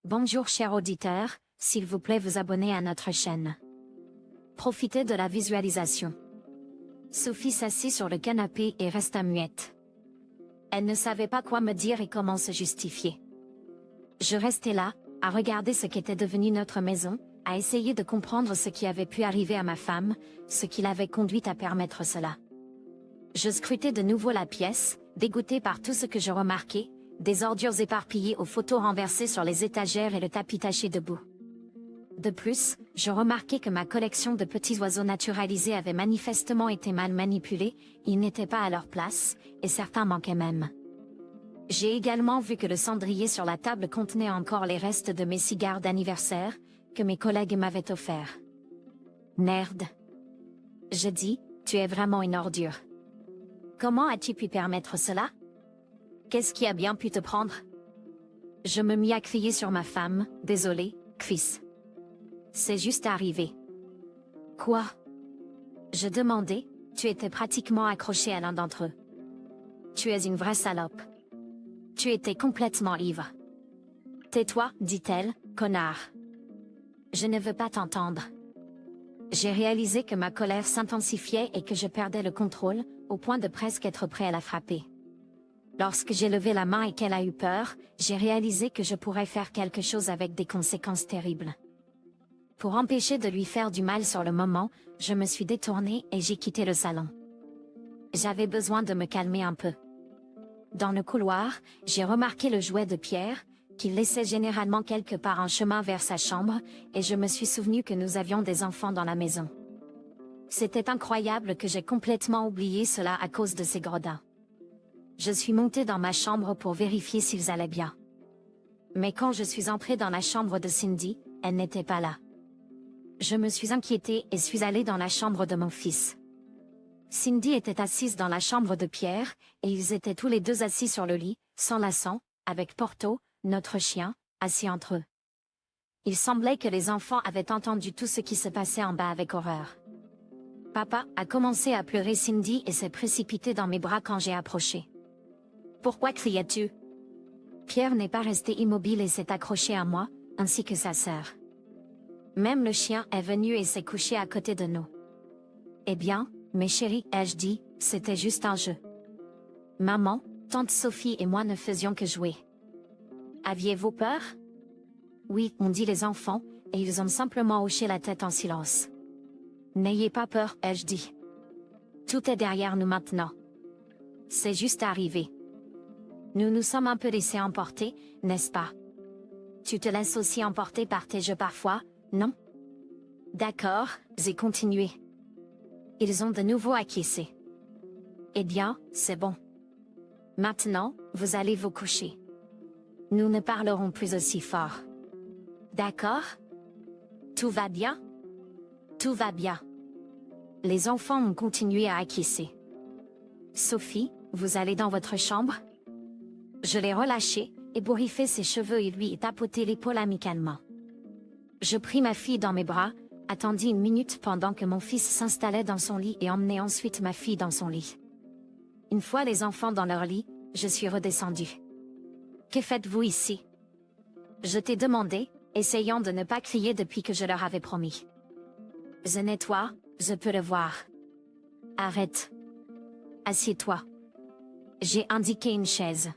Bonjour chers auditeurs, s'il vous plaît vous abonner à notre chaîne. Profitez de la visualisation. Sophie s'assit sur le canapé et resta muette. Elle ne savait pas quoi me dire et comment se justifier. Je restais là, à regarder ce qu'était devenu notre maison, à essayer de comprendre ce qui avait pu arriver à ma femme, ce qui l'avait conduite à permettre cela. Je scrutais de nouveau la pièce, dégoûtée par tout ce que je remarquais, des ordures éparpillées aux photos renversées sur les étagères et le tapis taché de boue. De plus, je remarquais que ma collection de petits oiseaux naturalisés avait manifestement été mal manipulée, ils n'étaient pas à leur place, et certains manquaient même. J'ai également vu que le cendrier sur la table contenait encore les restes de mes cigares d'anniversaire, que mes collègues m'avaient offerts. Merde. Je dis, tu es vraiment une ordure. Comment as-tu pu permettre cela? Qu'est-ce qui a bien pu te prendre? Je me mis à crier sur ma femme, désolé, Chris. C'est juste arrivé. Quoi? Je demandais, tu étais pratiquement accroché à l'un d'entre eux. Tu es une vraie salope. Tu étais complètement ivre. Tais-toi, dit-elle, connard. Je ne veux pas t'entendre. J'ai réalisé que ma colère s'intensifiait et que je perdais le contrôle, au point de presque être prêt à la frapper. Lorsque j'ai levé la main et qu'elle a eu peur, j'ai réalisé que je pourrais faire quelque chose avec des conséquences terribles. Pour empêcher de lui faire du mal sur le moment, je me suis détournée et j'ai quitté le salon. J'avais besoin de me calmer un peu. Dans le couloir, j'ai remarqué le jouet de Pierre, qu'il laissait généralement quelque part un chemin vers sa chambre, et je me suis souvenu que nous avions des enfants dans la maison. C'était incroyable que j'ai complètement oublié cela à cause de ces gredins. Je suis montée dans ma chambre pour vérifier s'ils allaient bien. Mais quand je suis entrée dans la chambre de Cindy, elle n'était pas là. Je me suis inquiétée et suis allée dans la chambre de mon fils. Cindy était assise dans la chambre de Pierre, et ils étaient tous les deux assis sur le lit, s'enlaçant, avec Porto, notre chien, assis entre eux. Il semblait que les enfants avaient entendu tout ce qui se passait en bas avec horreur. Papa a commencé à pleurer Cindy et s'est précipité dans mes bras quand j'ai approché. Pourquoi criais-tu? Pierre n'est pas resté immobile et s'est accroché à moi, ainsi que sa sœur. Même le chien est venu et s'est couché à côté de nous. Eh bien, mes chéris, ai-je dit, c'était juste un jeu. Maman, tante Sophie et moi ne faisions que jouer. Aviez-vous peur? Oui, ont dit les enfants, et ils ont simplement hoché la tête en silence. N'ayez pas peur, ai-je dit. Tout est derrière nous maintenant. C'est juste arrivé. Nous nous sommes un peu laissés emporter, n'est-ce pas? Tu te laisses aussi emporter par tes jeux parfois, non? D'accord, j'ai continué. Ils ont de nouveau acquiescé. Eh bien, c'est bon. Maintenant, vous allez vous coucher. Nous ne parlerons plus aussi fort. D'accord? Tout va bien? Tout va bien. Les enfants ont continué à acquiescer. Sophie, vous allez dans votre chambre? Je l'ai relâché, ébouriffé ses cheveux et lui ai tapoté l'épaule amicalement. Je pris ma fille dans mes bras, attendis une minute pendant que mon fils s'installait dans son lit et emmenai ensuite ma fille dans son lit. Une fois les enfants dans leur lit, je suis redescendue. Que faites-vous ici? Je t'ai demandé, essayant de ne pas crier depuis que je leur avais promis. Je nettoie, je peux le voir. Arrête. Assieds-toi. J'ai indiqué une chaise.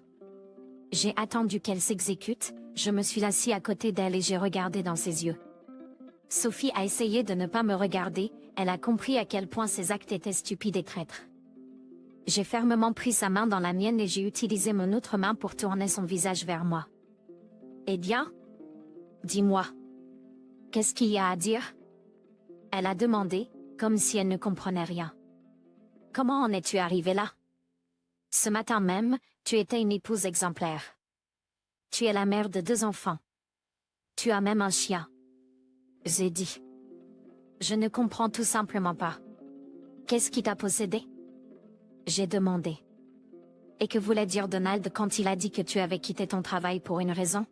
J'ai attendu qu'elle s'exécute, je me suis assis à côté d'elle et j'ai regardé dans ses yeux. Sophie a essayé de ne pas me regarder, elle a compris à quel point ses actes étaient stupides et traîtres. J'ai fermement pris sa main dans la mienne et j'ai utilisé mon autre main pour tourner son visage vers moi. Eh bien? Dis-moi. Qu'est-ce qu'il y a à dire? Elle a demandé, comme si elle ne comprenait rien. Comment en es-tu arrivé là? Ce matin même, tu étais une épouse exemplaire. Tu es la mère de 2 enfants. Tu as même un chien. J'ai dit. Je ne comprends tout simplement pas. Qu'est-ce qui t'a possédé? J'ai demandé. Et que voulait dire Donald quand il a dit que tu avais quitté ton travail pour une raison?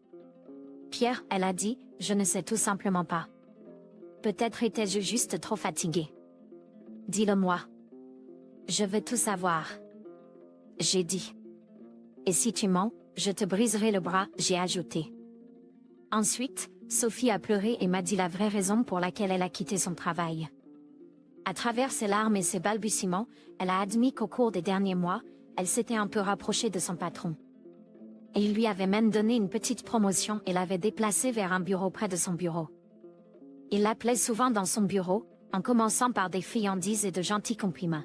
Pierre, elle a dit, je ne sais tout simplement pas. Peut-être étais-je juste trop fatiguée. Dis-le-moi. Je veux tout savoir. J'ai dit. Et si tu mens, je te briserai le bras, j'ai ajouté. Ensuite, Sophie a pleuré et m'a dit la vraie raison pour laquelle elle a quitté son travail. À travers ses larmes et ses balbutiements, elle a admis qu'au cours des derniers mois, elle s'était un peu rapprochée de son patron. Et il lui avait même donné une petite promotion et l'avait déplacée vers un bureau près de son bureau. Il l'appelait souvent dans son bureau, en commençant par des friandises et de gentils compliments.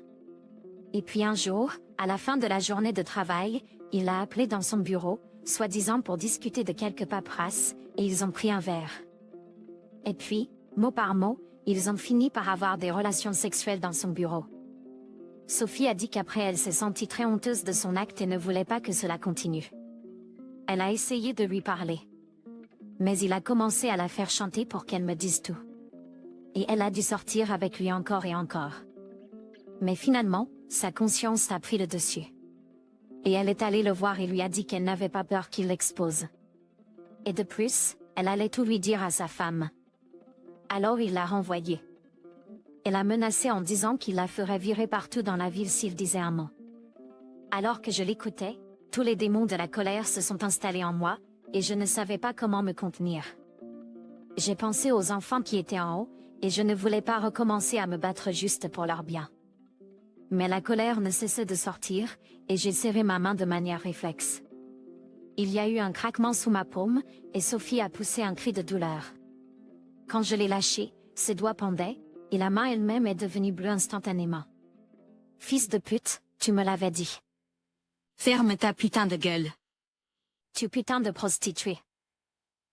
Et puis un jour, à la fin de la journée de travail, il l'a appelée dans son bureau, soi-disant pour discuter de quelques paperasses, et ils ont pris un verre. Et puis, mot par mot, ils ont fini par avoir des relations sexuelles dans son bureau. Sophie a dit qu'après elle s'est sentie très honteuse de son acte et ne voulait pas que cela continue. Elle a essayé de lui parler. Mais il a commencé à la faire chanter pour qu'elle me dise tout. Et elle a dû sortir avec lui encore et encore. Mais finalement, sa conscience a pris le dessus. Et elle est allée le voir et lui a dit qu'elle n'avait pas peur qu'il l'expose. Et de plus, elle allait tout lui dire à sa femme. Alors il l'a renvoyée. Elle a menacé en disant qu'il la ferait virer partout dans la ville s'il disait un mot. Alors que je l'écoutais, tous les démons de la colère se sont installés en moi, et je ne savais pas comment me contenir. J'ai pensé aux enfants qui étaient en haut, et je ne voulais pas recommencer à me battre juste pour leur bien. Mais la colère ne cessait de sortir, et j'ai serré ma main de manière réflexe. Il y a eu un craquement sous ma paume, et Sophie a poussé un cri de douleur. Quand je l'ai lâchée, ses doigts pendaient, et la main elle-même est devenue bleue instantanément. Fils de pute, tu me l'avais dit. Ferme ta putain de gueule. Tu putain de prostituée.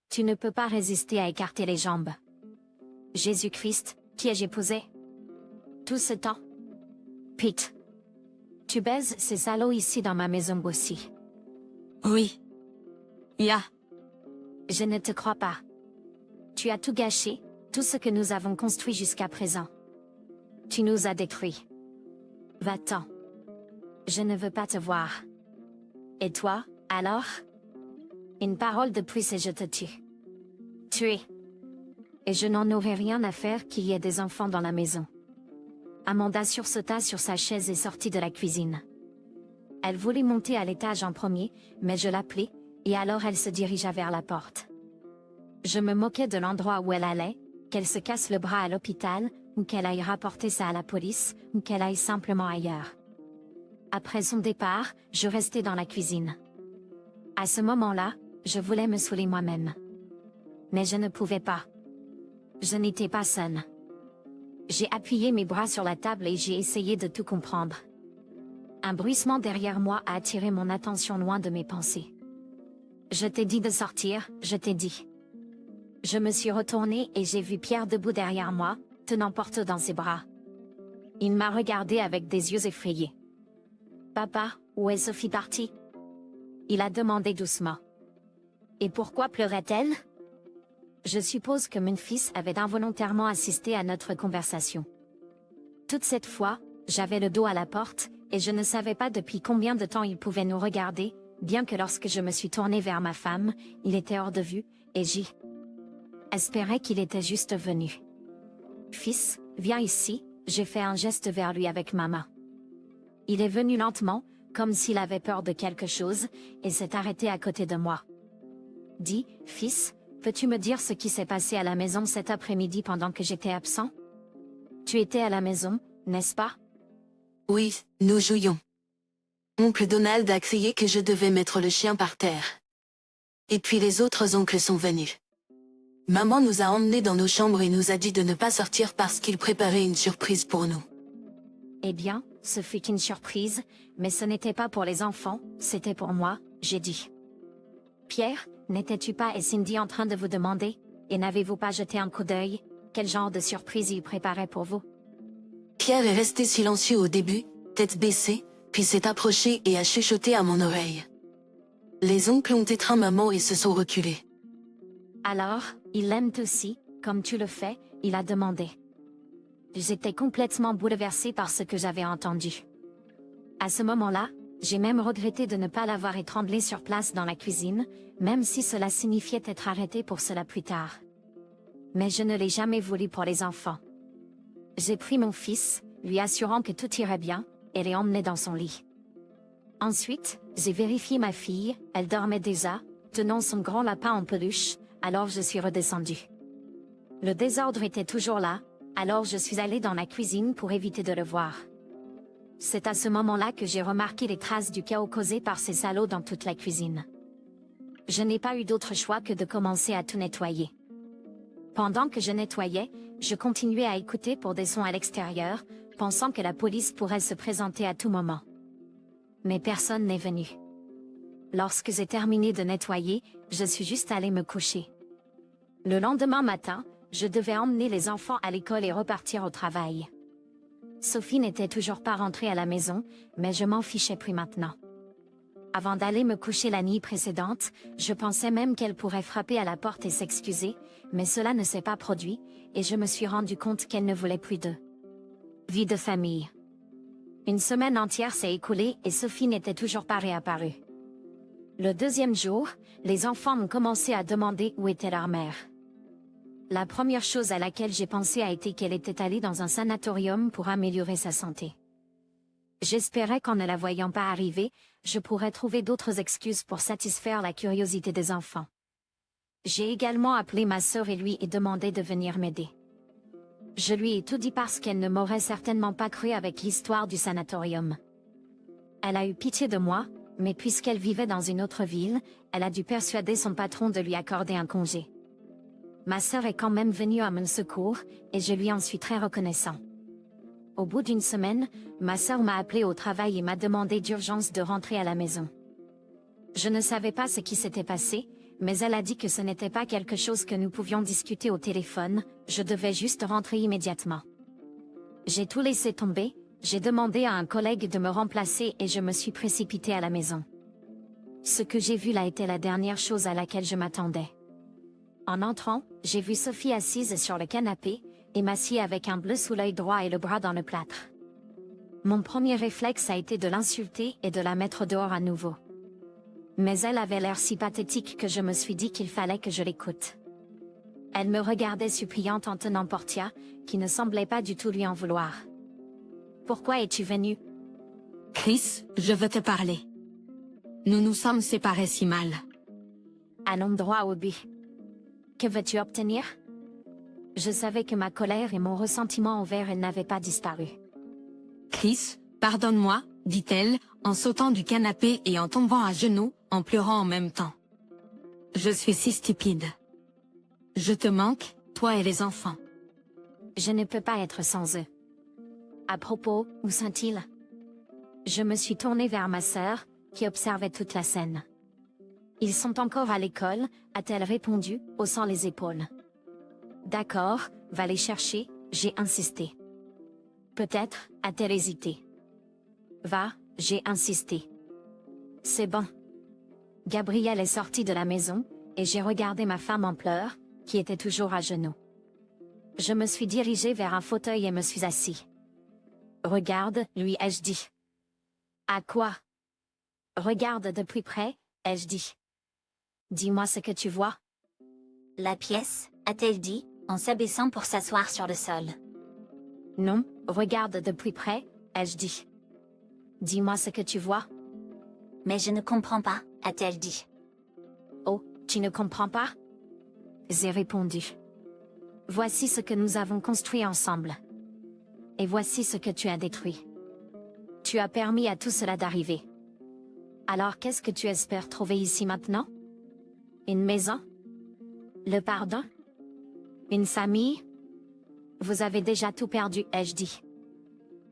Tu ne peux pas résister à écarter les jambes. Jésus-Christ, qui ai-je épousé? Tout ce temps? Pete. Tu baises ces salauds ici dans ma maison aussi. Oui. Ya. Je ne te crois pas. Tu as tout gâché, tout ce que nous avons construit jusqu'à présent. Tu nous as détruits. Va-t'en. Je ne veux pas te voir. Et toi, alors? Une parole de plus et je te tue. Tuer. Et je n'en aurais rien à faire qu'il y ait des enfants dans la maison. Amanda sursauta sur sa chaise et sortit de la cuisine. Elle voulait monter à l'étage en premier, mais je l'appelai, et alors elle se dirigea vers la porte. Je me moquais de l'endroit où elle allait, qu'elle se casse le bras à l'hôpital, ou qu'elle aille rapporter ça à la police, ou qu'elle aille simplement ailleurs. Après son départ, je restais dans la cuisine. À ce moment-là, je voulais me saouler moi-même. Mais je ne pouvais pas. Je n'étais pas saine. J'ai appuyé mes bras sur la table et j'ai essayé de tout comprendre. Un bruissement derrière moi a attiré mon attention loin de mes pensées. Je t'ai dit de sortir, je t'ai dit. Je me suis retournée et j'ai vu Pierre debout derrière moi, tenant Porto dans ses bras. Il m'a regardé avec des yeux effrayés. Papa, où est Sophie partie? Il a demandé doucement. Et pourquoi pleurait-elle? Je suppose que Memphis avait involontairement assisté à notre conversation. Toute cette fois, j'avais le dos à la porte, et je ne savais pas depuis combien de temps il pouvait nous regarder, bien que lorsque je me suis tournée vers ma femme, il était hors de vue, et j'y espérais qu'il était juste venu. Fils, viens ici, j'ai fait un geste vers lui avec ma main. Il est venu lentement, comme s'il avait peur de quelque chose, et s'est arrêté à côté de moi. Dis, fils, peux-tu me dire ce qui s'est passé à la maison cet après-midi pendant que j'étais absent? Tu étais à la maison, n'est-ce pas? Oui, nous jouions. Oncle Donald a crié que je devais mettre le chien par terre. Et puis les autres oncles sont venus. Maman nous a emmenés dans nos chambres et nous a dit de ne pas sortir parce qu'il préparait une surprise pour nous. Eh bien, ce fut une surprise, mais ce n'était pas pour les enfants, c'était pour moi, j'ai dit. Pierre, n'étais-tu pas et Cindy en train de vous demander, et n'avez-vous pas jeté un coup d'œil, quel genre de surprise il préparait pour vous? Pierre est resté silencieux au début, tête baissée, puis s'est approché et a chuchoté à mon oreille. Les oncles ont étreint maman et se sont reculés. Alors, il l'aime aussi, comme tu le fais, il a demandé. J'étais complètement bouleversée par ce que j'avais entendu. À ce moment-là, j'ai même regretté de ne pas l'avoir étranglé sur place dans la cuisine, même si cela signifiait être arrêté pour cela plus tard. Mais je ne l'ai jamais voulu pour les enfants. J'ai pris mon fils, lui assurant que tout irait bien, et l'ai emmené dans son lit. Ensuite, j'ai vérifié ma fille, elle dormait déjà, tenant son grand lapin en peluche, alors je suis redescendue. Le désordre était toujours là, alors je suis allée dans la cuisine pour éviter de le voir. C'est à ce moment-là que j'ai remarqué les traces du chaos causé par ces salauds dans toute la cuisine. Je n'ai pas eu d'autre choix que de commencer à tout nettoyer. Pendant que je nettoyais, je continuais à écouter pour des sons à l'extérieur, pensant que la police pourrait se présenter à tout moment. Mais personne n'est venu. Lorsque j'ai terminé de nettoyer, je suis juste allée me coucher. Le lendemain matin, je devais emmener les enfants à l'école et repartir au travail. Sophie n'était toujours pas rentrée à la maison, mais je m'en fichais plus maintenant. Avant d'aller me coucher la nuit précédente, je pensais même qu'elle pourrait frapper à la porte et s'excuser, mais cela ne s'est pas produit, et je me suis rendu compte qu'elle ne voulait plus de vie de famille. Une semaine entière s'est écoulée et Sophie n'était toujours pas réapparue. Le deuxième jour, les enfants ont commencé à demander où était leur mère. La première chose à laquelle j'ai pensé a été qu'elle était allée dans un sanatorium pour améliorer sa santé. J'espérais qu'en ne la voyant pas arriver, je pourrais trouver d'autres excuses pour satisfaire la curiosité des enfants. J'ai également appelé ma sœur et lui ai demandé de venir m'aider. Je lui ai tout dit parce qu'elle ne m'aurait certainement pas cru avec l'histoire du sanatorium. Elle a eu pitié de moi, mais puisqu'elle vivait dans une autre ville, elle a dû persuader son patron de lui accorder un congé. Ma sœur est quand même venue à mon secours, et je lui en suis très reconnaissant. Au bout d'une semaine, ma sœur m'a appelé au travail et m'a demandé d'urgence de rentrer à la maison. Je ne savais pas ce qui s'était passé, mais elle a dit que ce n'était pas quelque chose que nous pouvions discuter au téléphone, je devais juste rentrer immédiatement. J'ai tout laissé tomber, j'ai demandé à un collègue de me remplacer et je me suis précipitée à la maison. Ce que j'ai vu là était la dernière chose à laquelle je m'attendais. En entrant, j'ai vu Sophie assise sur le canapé, émaciée avec un bleu sous l'œil droit et le bras dans le plâtre. Mon premier réflexe a été de l'insulter et de la mettre dehors à nouveau. Mais elle avait l'air si pathétique que je me suis dit qu'il fallait que je l'écoute. Elle me regardait suppliante en tenant Portia, qui ne semblait pas du tout lui en vouloir. « Pourquoi es-tu venu ?»« Chris, je veux te parler. Nous nous sommes séparés si mal. » Allons droit au but. Que veux-tu obtenir ? Je savais que ma colère et mon ressentiment envers elle n'avaient pas disparu. Chris, pardonne-moi, dit-elle, en sautant du canapé et en tombant à genoux, en pleurant en même temps. Je suis si stupide. Je te manque, toi et les enfants. Je ne peux pas être sans eux. À propos, où sont-ils ? Je me suis tournée vers ma sœur, qui observait toute la scène. Ils sont encore à l'école, a-t-elle répondu, haussant les épaules. D'accord, va les chercher, j'ai insisté. Peut-être, a-t-elle hésité. Va, j'ai insisté. C'est bon. Gabrielle est sortie de la maison, et j'ai regardé ma femme en pleurs, qui était toujours à genoux. Je me suis dirigée vers un fauteuil et me suis assis. Regarde, lui ai-je dit. À quoi ? Regarde de plus près, ai-je dit. Dis-moi ce que tu vois. La pièce, a-t-elle dit, en s'abaissant pour s'asseoir sur le sol. Non, regarde de plus près, ai-je dit. Dis-moi ce que tu vois. Mais je ne comprends pas, a-t-elle dit. Oh, tu ne comprends pas ? J'ai répondu. Voici ce que nous avons construit ensemble. Et voici ce que tu as détruit. Tu as permis à tout cela d'arriver. Alors qu'est-ce que tu espères trouver ici maintenant ? Une maison ? Le pardon ? Une famille ? Vous avez déjà tout perdu, ai-je dit.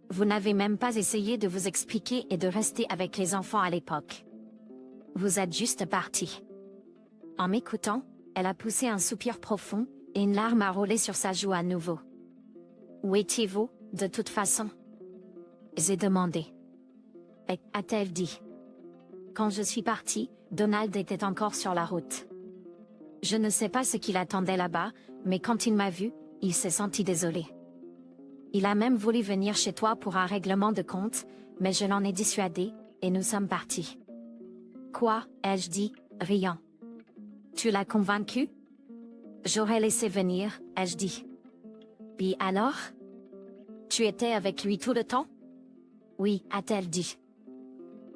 Vous n'avez même pas essayé de vous expliquer et de rester avec les enfants à l'époque. Vous êtes juste parti. En m'écoutant, elle a poussé un soupir profond, et une larme a roulé sur sa joue à nouveau. Où étiez-vous, de toute façon ? J'ai demandé. Et a-t-elle dit. Quand je suis partie, Donald était encore sur la route. Je ne sais pas ce qu'il attendait là-bas, mais quand il m'a vu, il s'est senti désolé. Il a même voulu venir chez toi pour un règlement de compte, mais je l'en ai dissuadé, et nous sommes partis. Quoi, ai-je dit, riant. Tu l'as convaincu ? J'aurais laissé venir, ai-je dit. Puis alors ? Tu étais avec lui tout le temps ? Oui, a-t-elle dit.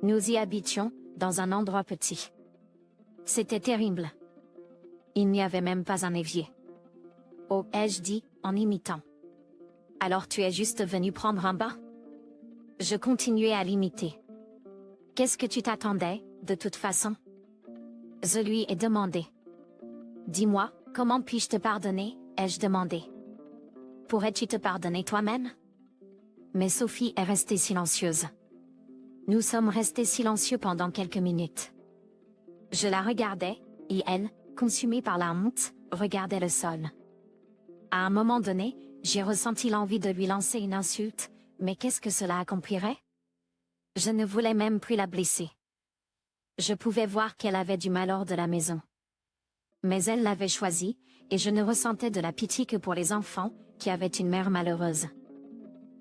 Nous y habitions, dans un endroit petit. C'était terrible. Il n'y avait même pas un évier. Oh, ai-je dit, en imitant. Alors tu es juste venu prendre un bain? Je continuais à l'imiter. Qu'est-ce que tu t'attendais, de toute façon? Je lui ai demandé. Dis-moi, comment puis-je te pardonner, ai-je demandé. Pourrais-tu te pardonner toi-même? Mais Sophie est restée silencieuse. Nous sommes restés silencieux pendant quelques minutes. Je la regardais, et elle, consumée par la honte, regardait le sol. À un moment donné, j'ai ressenti l'envie de lui lancer une insulte, mais qu'est-ce que cela accomplirait? Je ne voulais même plus la blesser. Je pouvais voir qu'elle avait du malheur de la maison. Mais elle l'avait choisi, et je ne ressentais de la pitié que pour les enfants, qui avaient une mère malheureuse.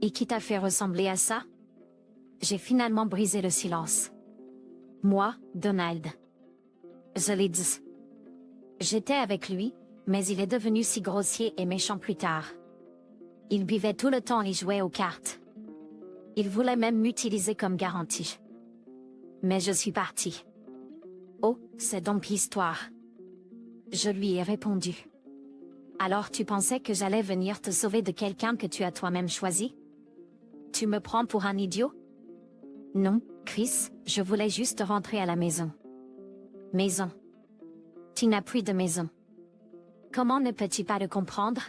Et qui t'a fait ressembler à ça? J'ai finalement brisé le silence. Moi, Donald. Je l'ai dit. J'étais avec lui, mais il est devenu si grossier et méchant plus tard. Il buvait tout le temps et jouait aux cartes. Il voulait même m'utiliser comme garantie. Mais je suis partie. Oh, c'est donc l'histoire. Je lui ai répondu. Alors tu pensais que j'allais venir te sauver de quelqu'un que tu as toi-même choisi? Tu me prends pour un idiot? Non, Chris, je voulais juste rentrer à la maison. Maison. Tu n'as plus de maison. Comment ne peux-tu pas le comprendre?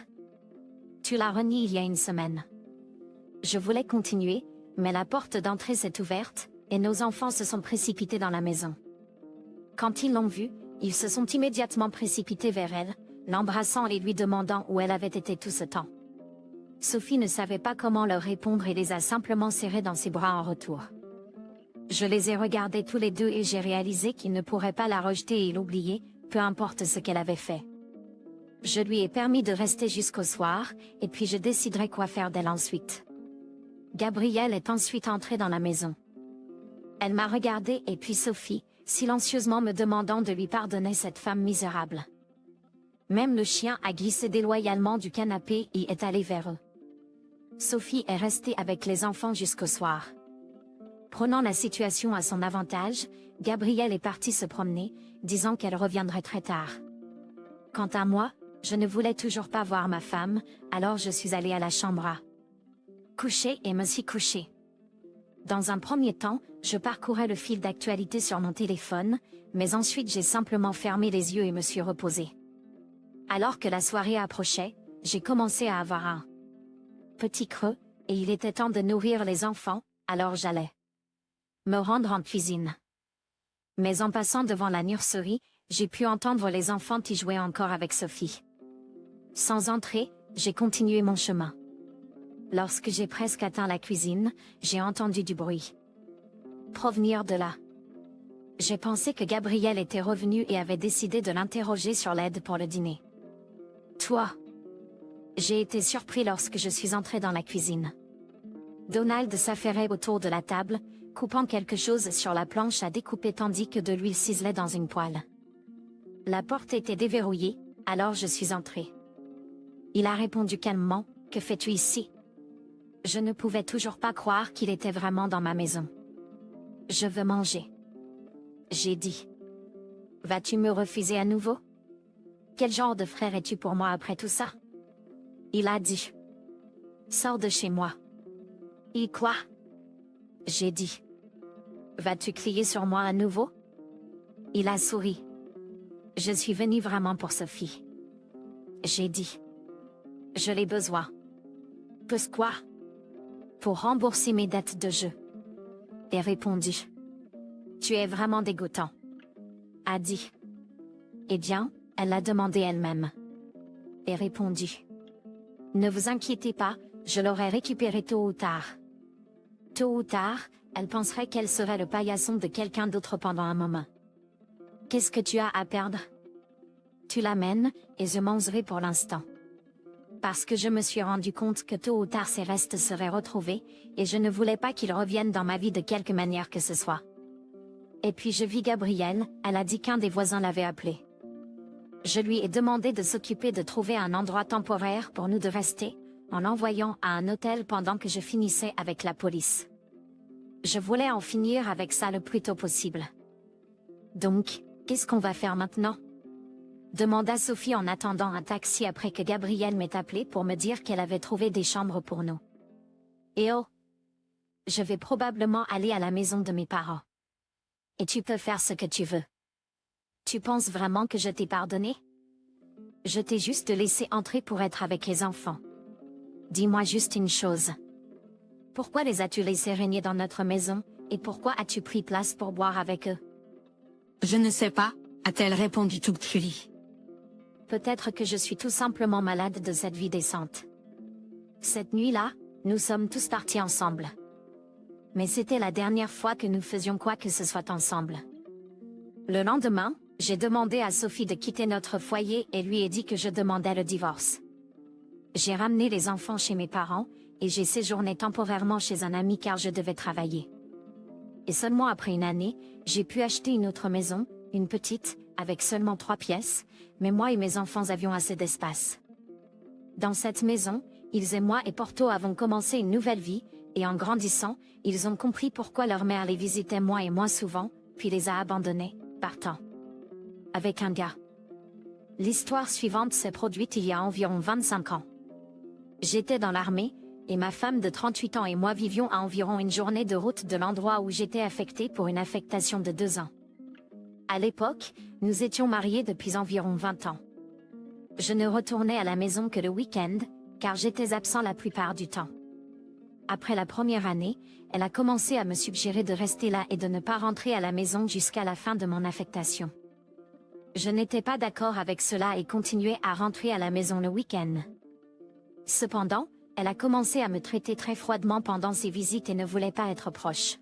Tu l'as renié il y a une semaine. Je voulais continuer, mais la porte d'entrée s'est ouverte, et nos enfants se sont précipités dans la maison. Quand ils l'ont vue, ils se sont immédiatement précipités vers elle, l'embrassant et lui demandant où elle avait été tout ce temps. Sophie ne savait pas comment leur répondre et les a simplement serrés dans ses bras en retour. Je les ai regardés tous les deux et j'ai réalisé qu'ils ne pourraient pas la rejeter et l'oublier, peu importe ce qu'elle avait fait. Je lui ai permis de rester jusqu'au soir, et puis je déciderai quoi faire d'elle ensuite. Gabrielle est ensuite entrée dans la maison. Elle m'a regardée et puis Sophie, silencieusement me demandant de lui pardonner cette femme misérable. Même le chien a glissé déloyalement du canapé et est allé vers eux. Sophie est restée avec les enfants jusqu'au soir. Prenant la situation à son avantage, Gabrielle est partie se promener, disant qu'elle reviendrait très tard. Quant à moi, je ne voulais toujours pas voir ma femme, alors je suis allée à la chambre à coucher et me suis couchée. Dans un premier temps, je parcourais le fil d'actualité sur mon téléphone, mais ensuite j'ai simplement fermé les yeux et me suis reposée. Alors que la soirée approchait, j'ai commencé à avoir un petit creux, et il était temps de nourrir les enfants, alors j'allais me rendre en cuisine. Mais en passant devant la nurserie, j'ai pu entendre les enfants y jouer encore avec Sophie. Sans entrer, j'ai continué mon chemin. Lorsque j'ai presque atteint la cuisine, j'ai entendu du bruit provenir de là. J'ai pensé que Gabrielle était revenue et avait décidé de l'interroger sur l'aide pour le dîner. Toi? J'ai été surpris lorsque je suis entré dans la cuisine. Donald s'affairait autour de la table, coupant quelque chose sur la planche à découper tandis que de l'huile ciselait dans une poêle. La porte était déverrouillée, alors je suis entrée. Il a répondu calmement, « Que fais-tu ici ?» Je ne pouvais toujours pas croire qu'il était vraiment dans ma maison. « Je veux manger. » J'ai dit. « Vas-tu me refuser à nouveau? Quel genre de frère es-tu pour moi après tout ça? » Il a dit. « Sors de chez moi. » Et quoi? J'ai dit. « Vas-tu crier sur moi à nouveau? » Il a souri. « Je suis venu vraiment pour Sophie. » J'ai dit. « Je l'ai besoin. » « Pour quoi? » « Pour rembourser mes dettes de jeu. » Et répondu. « Tu es vraiment dégoûtant. » A dit. « Eh bien, elle l'a demandé elle-même. » Et répondu. « Ne vous inquiétez pas, je l'aurai récupéré tôt ou tard. » Tôt ou tard, elle penserait qu'elle serait le paillasson de quelqu'un d'autre pendant un moment. Qu'est-ce que tu as à perdre? Tu l'amènes, et je mangerai pour l'instant. Parce que je me suis rendu compte que tôt ou tard ses restes seraient retrouvés, et je ne voulais pas qu'ils reviennent dans ma vie de quelque manière que ce soit. Et puis je vis Gabrielle, elle a dit qu'un des voisins l'avait appelée. Je lui ai demandé de s'occuper de trouver un endroit temporaire pour nous de rester, en l'envoyant à un hôtel pendant que je finissais avec la police. Je voulais en finir avec ça le plus tôt possible. Donc, qu'est-ce qu'on va faire maintenant? demanda Sophie en attendant un taxi après que Gabrielle m'ait appelé pour me dire qu'elle avait trouvé des chambres pour nous. Et oh, je vais probablement aller à la maison de mes parents. Et tu peux faire ce que tu veux. Tu penses vraiment que je t'ai pardonné? Je t'ai juste laissé entrer pour être avec les enfants. Dis-moi juste une chose. Pourquoi les as-tu laissés régner dans notre maison, et pourquoi as-tu pris place pour boire avec eux? Je ne sais pas, a-t-elle répondu toute curie. Peut-être que je suis tout simplement malade de cette vie décente. Cette nuit-là, nous sommes tous partis ensemble. Mais c'était la dernière fois que nous faisions quoi que ce soit ensemble. Le lendemain, j'ai demandé à Sophie de quitter notre foyer et lui ai dit que je demandais le divorce. J'ai ramené les enfants chez mes parents, et j'ai séjourné temporairement chez un ami car je devais travailler. Et seulement après une année, j'ai pu acheter une autre maison, une petite, avec seulement 3 pièces, mais moi et mes enfants avions assez d'espace. Dans cette maison, ils et moi et Porto avons commencé une nouvelle vie, et en grandissant, ils ont compris pourquoi leur mère les visitait moins et moins souvent, puis les a abandonnés, partant. Avec un gars. L'histoire suivante s'est produite il y a environ 25 ans. J'étais dans l'armée, et ma femme de 38 ans et moi vivions à environ une journée de route de l'endroit où j'étais affectée pour une affectation de 2 ans. À l'époque, nous étions mariés depuis environ 20 ans. Je ne retournais à la maison que le week-end, car j'étais absent la plupart du temps. Après la première année, elle a commencé à me suggérer de rester là et de ne pas rentrer à la maison jusqu'à la fin de mon affectation. Je n'étais pas d'accord avec cela et continuais à rentrer à la maison le week-end. Cependant, elle a commencé à me traiter très froidement pendant ses visites et ne voulait pas être proche.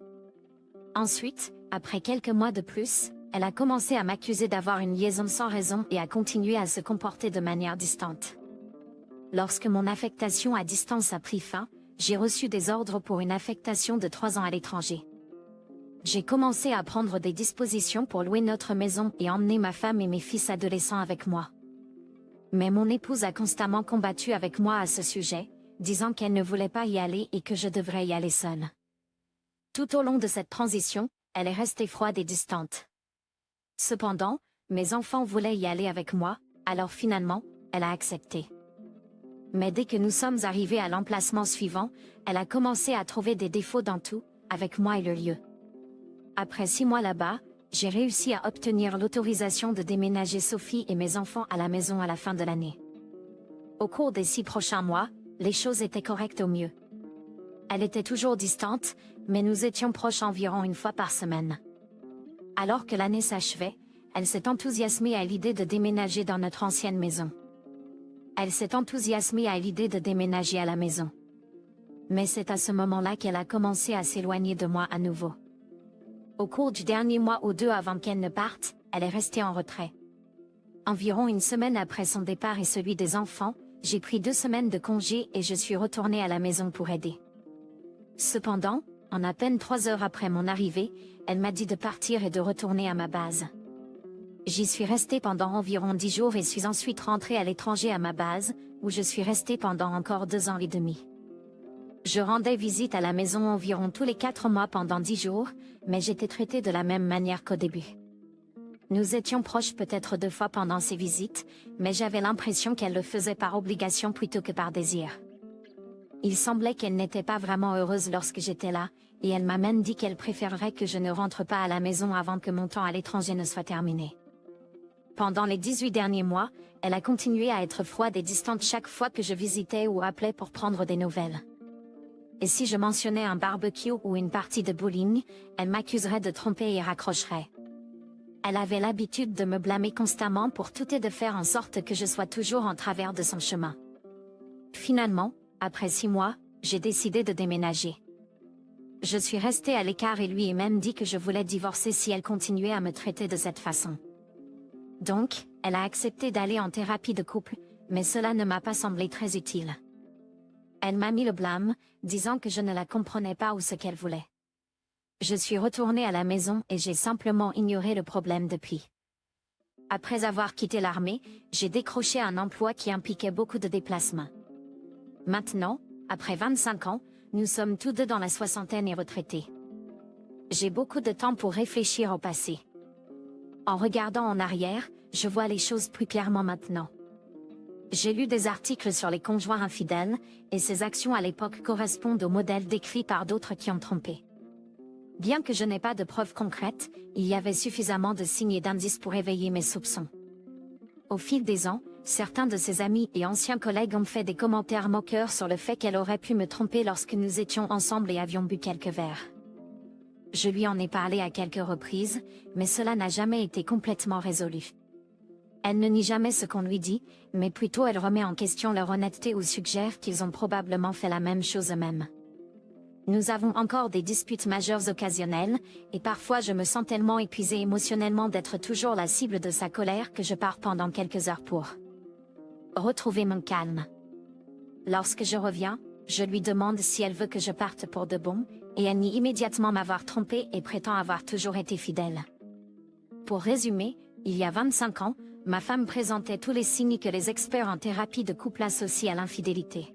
Ensuite, après quelques mois de plus, elle a commencé à m'accuser d'avoir une liaison sans raison et à continuer à se comporter de manière distante. Lorsque mon affectation à distance a pris fin, j'ai reçu des ordres pour une affectation de 3 ans à l'étranger. J'ai commencé à prendre des dispositions pour louer notre maison et emmener ma femme et mes fils adolescents avec moi. Mais mon épouse a constamment combattu avec moi à ce sujet, disant qu'elle ne voulait pas y aller et que je devrais y aller seule. Tout au long de cette transition, elle est restée froide et distante. Cependant, mes enfants voulaient y aller avec moi, alors finalement, elle a accepté. Mais dès que nous sommes arrivés à l'emplacement suivant, elle a commencé à trouver des défauts dans tout, avec moi et le lieu. Après 6 mois là-bas, j'ai réussi à obtenir l'autorisation de déménager Sophie et mes enfants à la maison à la fin de l'année. Au cours des 6 prochains mois, les choses étaient correctes au mieux. Elle était toujours distante, mais nous étions proches environ une fois par semaine. Alors que l'année s'achevait, elle s'est enthousiasmée à l'idée de déménager dans notre ancienne maison. Elle s'est enthousiasmée à l'idée de déménager à la maison. Mais c'est à ce moment-là qu'elle a commencé à s'éloigner de moi à nouveau. Au cours du dernier mois ou 2 avant qu'elle ne parte, elle est restée en retrait. Environ une semaine après son départ et celui des enfants, j'ai pris 2 semaines de congé et je suis retournée à la maison pour aider. Cependant, en à peine 3 heures après mon arrivée, elle m'a dit de partir et de retourner à ma base. J'y suis restée pendant environ 10 jours et suis ensuite rentrée à l'étranger à ma base, où je suis restée pendant encore 2 ans et demi. Je rendais visite à la maison environ tous les 4 mois pendant 10 jours, mais j'étais traitée de la même manière qu'au début. Nous étions proches peut-être 2 fois pendant ces visites, mais j'avais l'impression qu'elle le faisait par obligation plutôt que par désir. Il semblait qu'elle n'était pas vraiment heureuse lorsque j'étais là, et elle m'a même dit qu'elle préférerait que je ne rentre pas à la maison avant que mon temps à l'étranger ne soit terminé. Pendant les 18 derniers mois, elle a continué à être froide et distante chaque fois que je visitais ou appelais pour prendre des nouvelles. Et si je mentionnais un barbecue ou une partie de bowling, elle m'accuserait de tromper et raccrocherait. Elle avait l'habitude de me blâmer constamment pour tout et de faire en sorte que je sois toujours en travers de son chemin. Finalement, après 6 mois, j'ai décidé de déménager. Je suis restée à l'écart et lui ai même dit que je voulais divorcer si elle continuait à me traiter de cette façon. Donc, elle a accepté d'aller en thérapie de couple, mais cela ne m'a pas semblé très utile. Elle m'a mis le blâme, disant que je ne la comprenais pas ou ce qu'elle voulait. Je suis retournée à la maison et j'ai simplement ignoré le problème depuis. Après avoir quitté l'armée, j'ai décroché un emploi qui impliquait beaucoup de déplacements. Maintenant, après 25 ans, nous sommes tous deux dans la soixantaine et retraités. J'ai beaucoup de temps pour réfléchir au passé. En regardant en arrière, je vois les choses plus clairement maintenant. J'ai lu des articles sur les conjoints infidèles, et ces actions à l'époque correspondent au modèle décrit par d'autres qui ont trompé. Bien que je n'ai pas de preuves concrètes, il y avait suffisamment de signes et d'indices pour éveiller mes soupçons. Au fil des ans, certains de ses amis et anciens collègues ont fait des commentaires moqueurs sur le fait qu'elle aurait pu me tromper lorsque nous étions ensemble et avions bu quelques verres. Je lui en ai parlé à quelques reprises, mais cela n'a jamais été complètement résolu. Elle ne nie jamais ce qu'on lui dit, mais plutôt elle remet en question leur honnêteté ou suggère qu'ils ont probablement fait la même chose eux-mêmes. Nous avons encore des disputes majeures occasionnelles, et parfois je me sens tellement épuisée émotionnellement d'être toujours la cible de sa colère que je pars pendant quelques heures pour retrouver mon calme. Lorsque je reviens, je lui demande si elle veut que je parte pour de bon, et elle nie immédiatement m'avoir trompée et prétend avoir toujours été fidèle. Pour résumer, il y a 25 ans, ma femme présentait tous les signes que les experts en thérapie de couple associent à l'infidélité.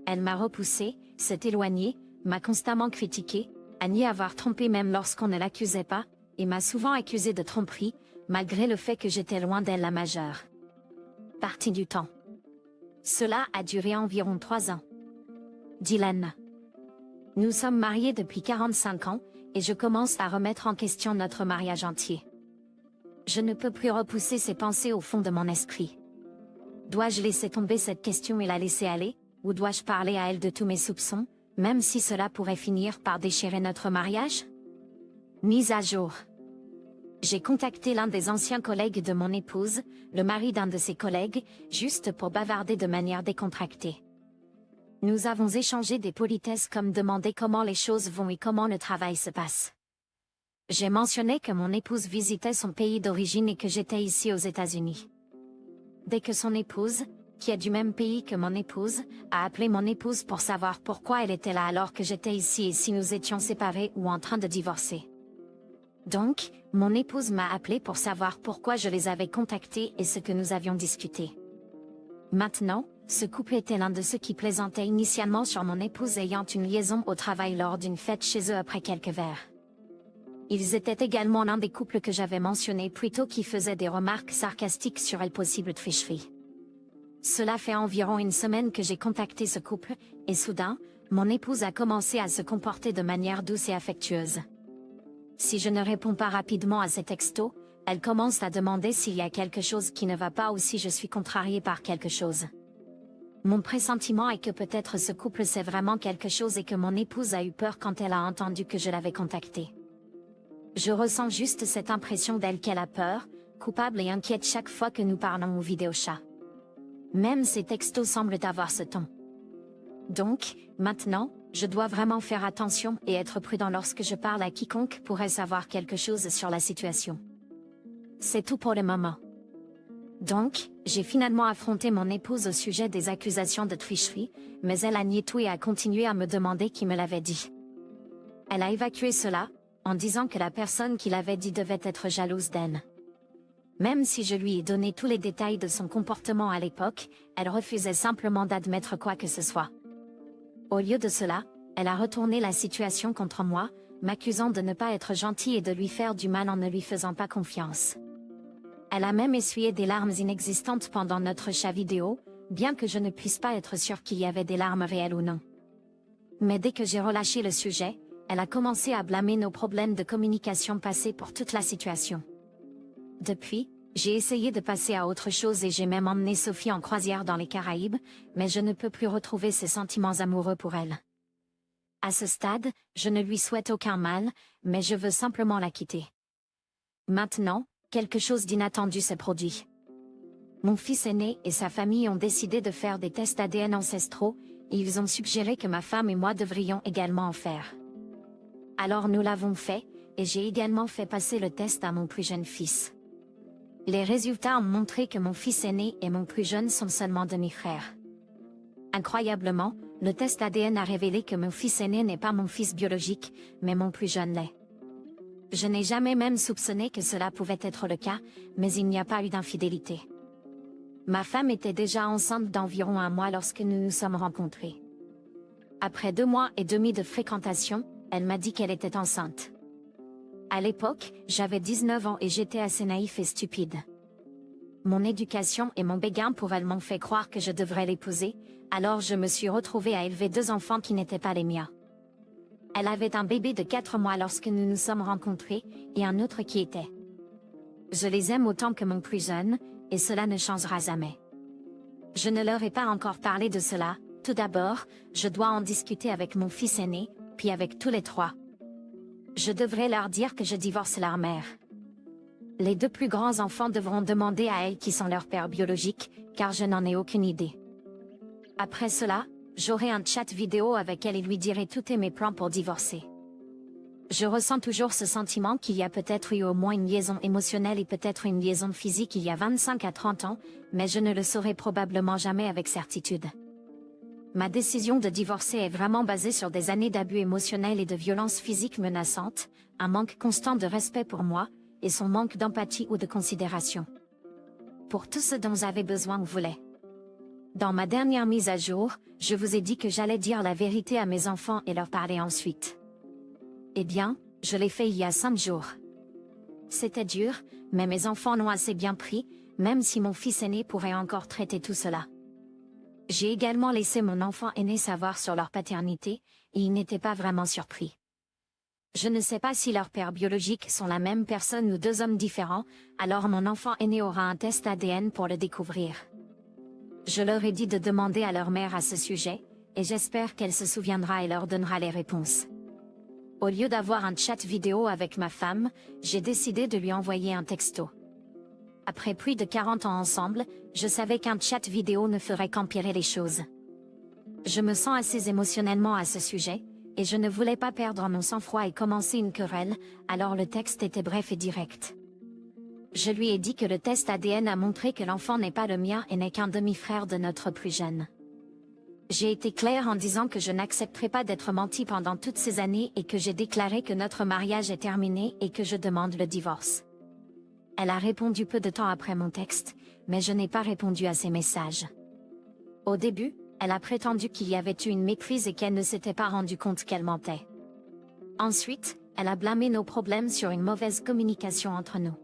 Elle m'a repoussée, s'est éloignée, m'a constamment critiquée, a nié avoir trompé même lorsqu'on ne l'accusait pas, et m'a souvent accusée de tromperie, malgré le fait que j'étais loin d'elle la majeure partie du temps. Cela a duré environ 3 ans. Dylan. Nous sommes mariés depuis 45 ans, et je commence à remettre en question notre mariage entier. Je ne peux plus repousser ces pensées au fond de mon esprit. Dois-je laisser tomber cette question et la laisser aller, ou dois-je parler à elle de tous mes soupçons, même si cela pourrait finir par déchirer notre mariage? Mise à jour. J'ai contacté l'un des anciens collègues de mon épouse, le mari d'un de ses collègues, juste pour bavarder de manière décontractée. Nous avons échangé des politesses comme demander comment les choses vont et comment le travail se passe. J'ai mentionné que mon épouse visitait son pays d'origine et que j'étais ici aux États-Unis. Dès que son épouse, qui est du même pays que mon épouse, a appelé mon épouse pour savoir pourquoi elle était là alors que j'étais ici et si nous étions séparés ou en train de divorcer. Donc, mon épouse m'a appelé pour savoir pourquoi je les avais contactés et ce que nous avions discuté. Maintenant, ce couple était l'un de ceux qui plaisantaient initialement sur mon épouse ayant une liaison au travail lors d'une fête chez eux après quelques verres. Ils étaient également l'un des couples que j'avais mentionné plus tôt qui faisaient des remarques sarcastiques sur elle possible tricherie. Cela fait environ une semaine que j'ai contacté ce couple, et soudain, mon épouse a commencé à se comporter de manière douce et affectueuse. Si je ne réponds pas rapidement à ces textos, elle commence à demander s'il y a quelque chose qui ne va pas ou si je suis contrariée par quelque chose. Mon pressentiment est que peut-être ce couple sait vraiment quelque chose et que mon épouse a eu peur quand elle a entendu que je l'avais contactée. Je ressens juste cette impression d'elle qu'elle a peur, coupable et inquiète chaque fois que nous parlons au vidéochat. Même ces textos semblent avoir ce ton. Donc, maintenant, je dois vraiment faire attention et être prudent lorsque je parle à quiconque pourrait savoir quelque chose sur la situation. C'est tout pour le moment. Donc, j'ai finalement affronté mon épouse au sujet des accusations de tricherie, mais elle a nié tout et a continué à me demander qui me l'avait dit. Elle a évacué cela, en disant que la personne qui l'avait dit devait être jalouse d'elle. Même si je lui ai donné tous les détails de son comportement à l'époque, elle refusait simplement d'admettre quoi que ce soit. Au lieu de cela, elle a retourné la situation contre moi, m'accusant de ne pas être gentille et de lui faire du mal en ne lui faisant pas confiance. Elle a même essuyé des larmes inexistantes pendant notre chat vidéo, bien que je ne puisse pas être sûre qu'il y avait des larmes réelles ou non. Mais dès que j'ai relâché le sujet, elle a commencé à blâmer nos problèmes de communication passés pour toute la situation. Depuis, j'ai essayé de passer à autre chose et j'ai même emmené Sophie en croisière dans les Caraïbes, mais je ne peux plus retrouver ses sentiments amoureux pour elle. À ce stade, je ne lui souhaite aucun mal, mais je veux simplement la quitter. Maintenant, quelque chose d'inattendu s'est produit. Mon fils aîné et sa famille ont décidé de faire des tests ADN ancestraux, et ils ont suggéré que ma femme et moi devrions également en faire. Alors nous l'avons fait, et j'ai également fait passer le test à mon plus jeune fils. Les résultats ont montré que mon fils aîné et mon plus jeune sont seulement demi-frères. Incroyablement, le test ADN a révélé que mon fils aîné n'est pas mon fils biologique, mais mon plus jeune l'est. Je n'ai jamais même soupçonné que cela pouvait être le cas, mais il n'y a pas eu d'infidélité. Ma femme était déjà enceinte d'environ 1 mois lorsque nous nous sommes rencontrés. Après 2 mois et demi de fréquentation, elle m'a dit qu'elle était enceinte. À l'époque, j'avais 19 ans et j'étais assez naïf et stupide. mon éducation et mon béguin pour elle m'ont fait croire que je devrais l'épouser, alors je me suis retrouvée à élever 2 enfants qui n'étaient pas les miens. Elle avait un bébé de 4 mois lorsque nous nous sommes rencontrés, et un autre qui était. Je les aime autant que mon plus jeune, et cela ne changera jamais. Je ne leur ai pas encore parlé de cela. Tout d'abord, je dois en discuter avec mon fils aîné, puis avec tous les 3. Je devrais leur dire que je divorce leur mère. Les 2 plus grands enfants devront demander à elles qui sont leurs pères biologiques, car je n'en ai aucune idée. Après cela, j'aurai un chat vidéo avec elle et lui dirai tous mes plans pour divorcer. Je ressens toujours ce sentiment qu'il y a peut-être eu au moins une liaison émotionnelle et peut-être une liaison physique il y a 25 à 30 ans, mais je ne le saurai probablement jamais avec certitude. Ma décision de divorcer est vraiment basée sur des années d'abus émotionnels et de violences physiques menaçantes, un manque constant de respect pour moi, et son manque d'empathie ou de considération. Pour tout ce dont j'avais besoin ou voulais. Dans ma dernière mise à jour, je vous ai dit que j'allais dire la vérité à mes enfants et leur parler ensuite. Eh bien, je l'ai fait il y a 5 jours. C'était dur, mais mes enfants l'ont assez bien pris, même si mon fils aîné pourrait encore traiter tout cela. J'ai également laissé mon enfant aîné savoir sur leur paternité, et il n'était pas vraiment surpris. Je ne sais pas si leurs pères biologiques sont la même personne ou 2 hommes différents, alors mon enfant aîné aura un test ADN pour le découvrir. Je leur ai dit de demander à leur mère à ce sujet, et j'espère qu'elle se souviendra et leur donnera les réponses. Au lieu d'avoir un chat vidéo avec ma femme, j'ai décidé de lui envoyer un texto. Après plus de 40 ans ensemble, je savais qu'un chat vidéo ne ferait qu'empirer les choses. Je me sens assez émotionnellement à ce sujet, et je ne voulais pas perdre mon sang-froid et commencer une querelle, alors le texte était bref et direct. Je lui ai dit que le test ADN a montré que l'enfant n'est pas le mien et n'est qu'un demi-frère de notre plus jeune. J'ai été claire en disant que je n'accepterai pas d'être menti pendant toutes ces années et que j'ai déclaré que notre mariage est terminé et que je demande le divorce. Elle a répondu peu de temps après mon texte, mais je n'ai pas répondu à ses messages. Au début, elle a prétendu qu'il y avait eu une méprise et qu'elle ne s'était pas rendue compte qu'elle mentait. Ensuite, elle a blâmé nos problèmes sur une mauvaise communication entre nous.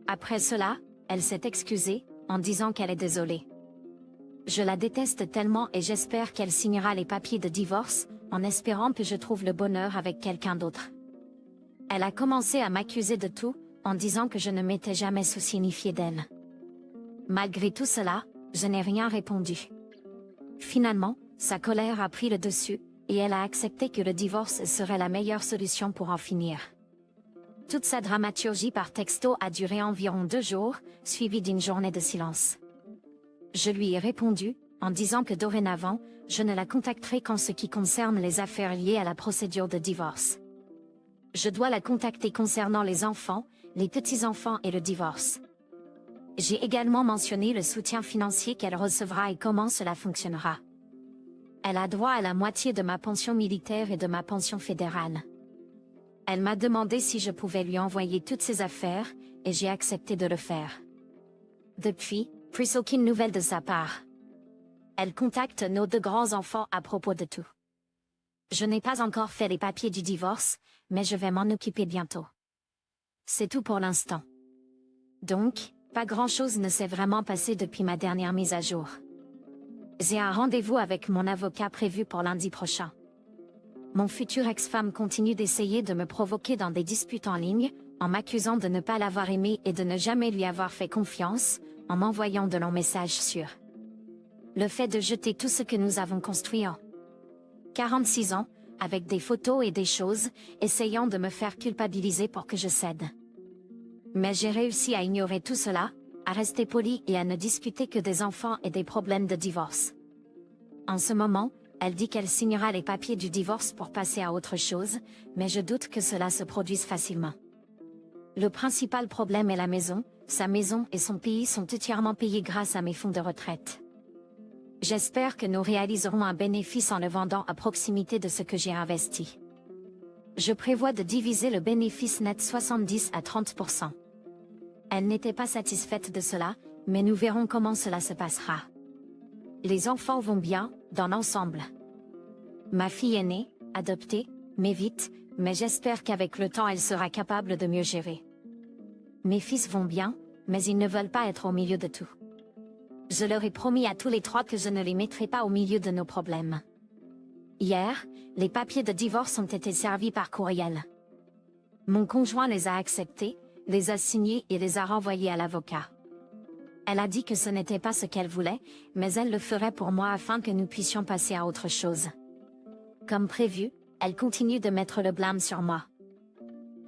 Après cela, elle s'est excusée, en disant qu'elle est désolée. Je la déteste tellement et j'espère qu'elle signera les papiers de divorce, en espérant que je trouve le bonheur avec quelqu'un d'autre. Elle a commencé à m'accuser de tout, en disant que je ne m'étais jamais signifié d'elle. Malgré tout cela, je n'ai rien répondu. Finalement, sa colère a pris le dessus, et elle a accepté que le divorce serait la meilleure solution pour en finir. Toute sa dramaturgie par texto a duré environ 2 jours, suivie d'une journée de silence. Je lui ai répondu, en disant que dorénavant, je ne la contacterai qu'en ce qui concerne les affaires liées à la procédure de divorce. Je dois la contacter concernant les enfants, les petits-enfants et le divorce. J'ai également mentionné le soutien financier qu'elle recevra et comment cela fonctionnera. Elle a droit à la moitié de ma pension militaire et de ma pension fédérale. Elle m'a demandé si je pouvais lui envoyer toutes ses affaires, et j'ai accepté de le faire. Depuis, plus aucune nouvelle de sa part. Elle contacte nos 2 grands-enfants à propos de tout. Je n'ai pas encore fait les papiers du divorce, mais je vais m'en occuper bientôt. C'est tout pour l'instant. Donc, pas grand-chose ne s'est vraiment passé depuis ma dernière mise à jour. J'ai un rendez-vous avec mon avocat prévu pour lundi prochain. Mon futur ex-femme continue d'essayer de me provoquer dans des disputes en ligne, en m'accusant de ne pas l'avoir aimé et de ne jamais lui avoir fait confiance, en m'envoyant de longs messages sur le fait de jeter tout ce que nous avons construit en 46 ans, avec des photos et des choses, essayant de me faire culpabiliser pour que je cède. Mais j'ai réussi à ignorer tout cela, à rester poli et à ne discuter que des enfants et des problèmes de divorce. En ce moment, elle dit qu'elle signera les papiers du divorce pour passer à autre chose, mais je doute que cela se produise facilement. Le principal problème est la maison, sa maison et son pays sont entièrement payés grâce à mes fonds de retraite. J'espère que nous réaliserons un bénéfice en le vendant à proximité de ce que j'ai investi. Je prévois de diviser le bénéfice net 70 à 30%. Elle n'était pas satisfaite de cela, mais nous verrons comment cela se passera. Les enfants vont bien, dans l'ensemble. Ma fille aînée, adoptée, m'évite, mais j'espère qu'avec le temps elle sera capable de mieux gérer. Mes fils vont bien, mais ils ne veulent pas être au milieu de tout. Je leur ai promis à tous les trois que je ne les mettrai pas au milieu de nos problèmes. Hier, les papiers de divorce ont été servis par courriel. Mon conjoint les a acceptés, les a signés et les a renvoyés à l'avocat. Elle a dit que ce n'était pas ce qu'elle voulait, mais elle le ferait pour moi afin que nous puissions passer à autre chose. Comme prévu, elle continue de mettre le blâme sur moi.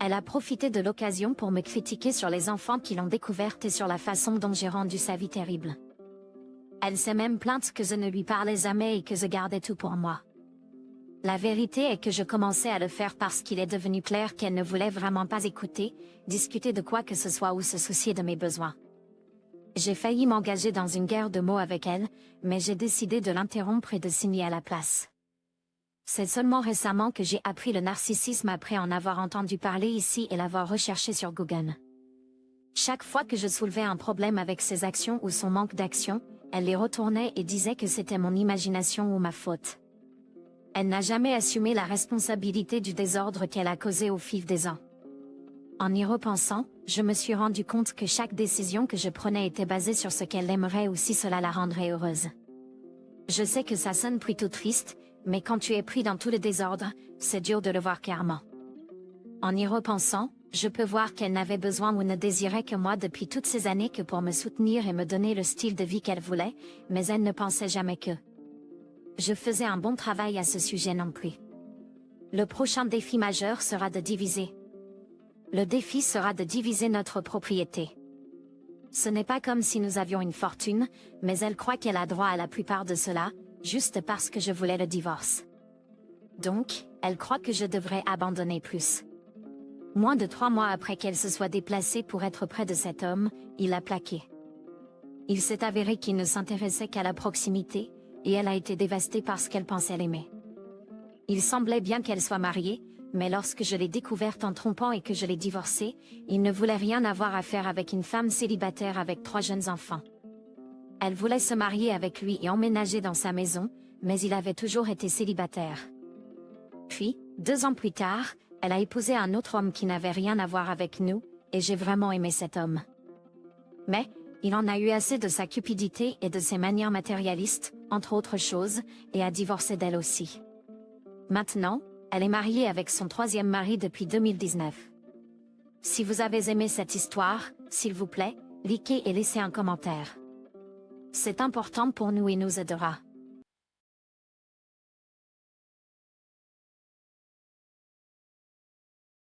Elle a profité de l'occasion pour me critiquer sur les enfants qui l'ont découverte et sur la façon dont j'ai rendu sa vie terrible. Elle s'est même plainte que je ne lui parlais jamais et que je gardais tout pour moi. La vérité est que je commençais à le faire parce qu'il est devenu clair qu'elle ne voulait vraiment pas écouter, discuter de quoi que ce soit ou se soucier de mes besoins. J'ai failli m'engager dans une guerre de mots avec elle, mais j'ai décidé de l'interrompre et de signer à la place. C'est seulement récemment que j'ai appris le narcissisme après en avoir entendu parler ici et l'avoir recherché sur Google. Chaque fois que je soulevais un problème avec ses actions ou son manque d'action, elle les retournait et disait que c'était mon imagination ou ma faute. Elle n'a jamais assumé la responsabilité du désordre qu'elle a causé au fil des ans. En y repensant, je me suis rendu compte que chaque décision que je prenais était basée sur ce qu'elle aimerait ou si cela la rendrait heureuse. Je sais que ça sonne plutôt triste, mais quand tu es pris dans tout le désordre, c'est dur de le voir clairement. En y repensant, je peux voir qu'elle n'avait besoin ou ne désirait que moi depuis toutes ces années que pour me soutenir et me donner le style de vie qu'elle voulait, mais elle ne pensait jamais que je faisais un bon travail à ce sujet non plus. Le prochain défi majeur sera de diviser. Le défi sera de diviser notre propriété. Ce n'est pas comme si nous avions une fortune, mais elle croit qu'elle a droit à la plupart de cela, juste parce que je voulais le divorce. Donc, elle croit que je devrais abandonner plus. Moins de 3 mois après qu'elle se soit déplacée pour être près de cet homme, il l'a plaqué. Il s'est avéré qu'il ne s'intéressait qu'à la proximité, et elle a été dévastée parce qu'elle pensait l'aimer. Il semblait bien qu'elle soit mariée, mais lorsque je l'ai découverte en trompant et que je l'ai divorcée, il ne voulait rien avoir à faire avec une femme célibataire avec 3 jeunes enfants. Elle voulait se marier avec lui et emménager dans sa maison, mais il avait toujours été célibataire. Puis, 2 ans plus tard, elle a épousé un autre homme qui n'avait rien à voir avec nous, et j'ai vraiment aimé cet homme. Mais, il en a eu assez de sa cupidité et de ses manières matérialistes, entre autres choses, et a divorcé d'elle aussi. Maintenant, elle est mariée avec son 3e mari depuis 2019. Si vous avez aimé cette histoire, s'il vous plaît, likez et laissez un commentaire. C'est important pour nous et nous aidera.